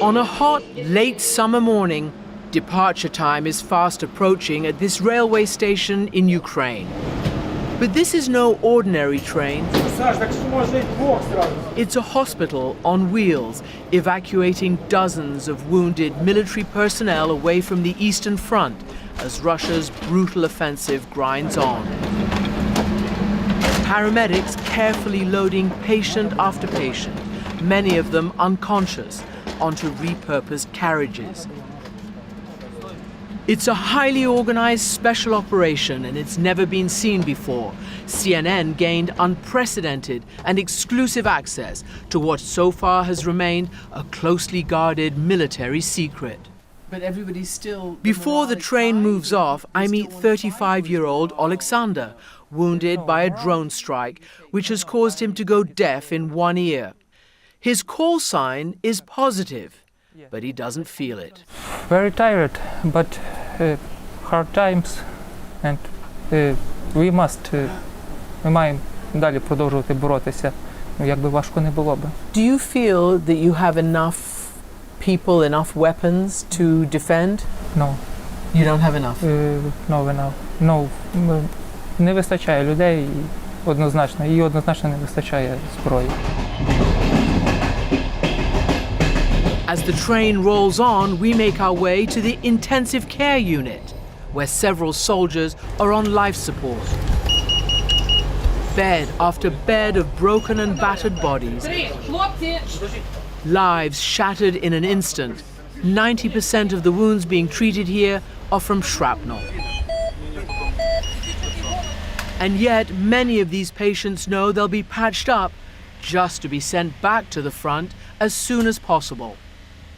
On a hot, late summer morning, departure time is fast approaching at this railway station in Ukraine. But this is no ordinary train. It's a hospital on wheels, evacuating dozens of wounded military personnel away from the Eastern Front as Russia's brutal offensive grinds on. Paramedics carefully loading patient after patient, many of them unconscious, onto repurposed carriages. It's a highly organized special operation and it's never been seen before. CNN gained unprecedented and exclusive access to what so far has remained a closely guarded military secret. But everybody's still... Before the train moves off, I meet 35-year-old Alexander, wounded by a drone strike, which has caused him to go deaf in one ear. His call sign is positive, but he doesn't feel it. Very tired, but hard times, and we маємо далі продовжувати боротися, як би важко не було би. Do you feel that you have enough people, enough weapons to defend? No. You don't have enough? No. Не вистачає людей, однозначно, і однозначно не вистачає зброї. As the train rolls on, we make our way to the intensive care unit, where several soldiers are on life support. Bed after bed of broken and battered bodies. Lives shattered in an instant. 90% of the wounds being treated here are from shrapnel. And yet, many of these patients know they'll be patched up just to be sent back to the front as soon as possible.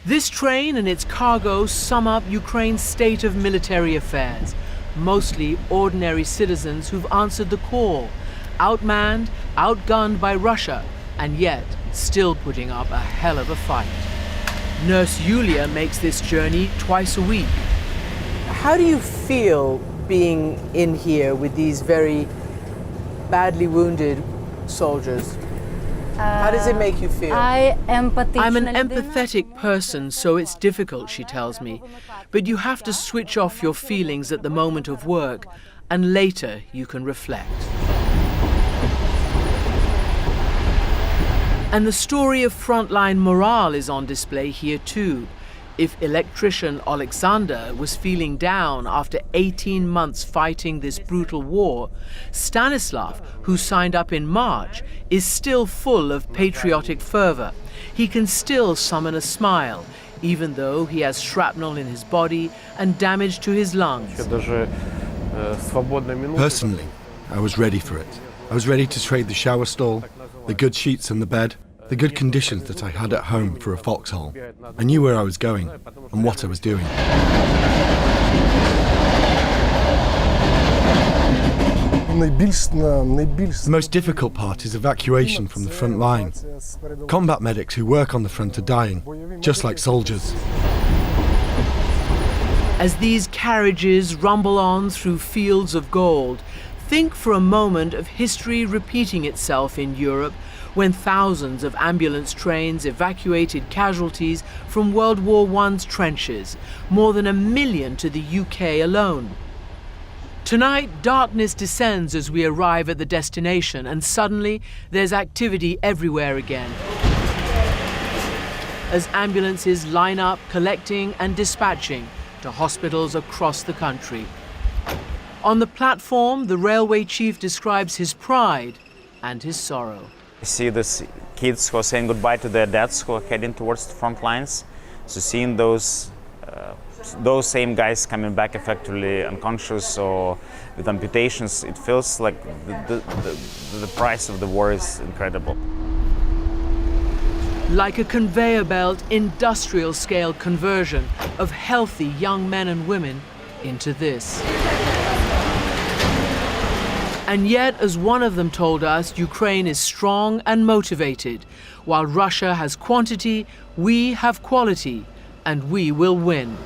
This train and its cargo sum up Ukraine's state of military affairs. Mostly ordinary citizens who've answered the call, outmanned, outgunned by Russia, and yet still putting up a hell of a fight. Nurse Yulia makes this journey twice a week. How do you feel being in here with these very badly wounded soldiers? How does it make you feel? I'm an empathetic person, so it's difficult, she tells me. But you have to switch off your feelings at the moment of work, and later you can reflect. And the story of frontline morale is on display here too. If electrician Alexander was feeling down after 18 months fighting this brutal war, Stanislav, who signed up in March, is still full of patriotic fervor. He can still summon a smile, even though he has shrapnel in his body and damage to his lungs. Personally, I was ready for it. I was ready to trade the shower stall, the good sheets and the bed, the good conditions that I had at home for a foxhole. I knew where I was going and what I was doing. The most difficult part is evacuation from the front line. Combat medics who work on the front are dying, just like soldiers. As these carriages rumble on through fields of gold, think for a moment of history repeating itself in Europe when thousands of ambulance trains evacuated casualties from World War I's trenches, more than 1 million to the UK alone. Tonight, darkness descends as we arrive at the destination, and suddenly there's activity everywhere again. As ambulances line up, collecting and dispatching to hospitals across the country. On the platform, the railway chief describes his pride and his sorrow. I see these kids who are saying goodbye to their dads who are heading towards the front lines. So seeing those same guys coming back effectively unconscious or with amputations, it feels like the price of the war is incredible. Like a conveyor belt, industrial-scale conversion of healthy young men and women into this. And yet, as one of them told us, Ukraine is strong and motivated. While Russia has quantity, we have quality, and we will win.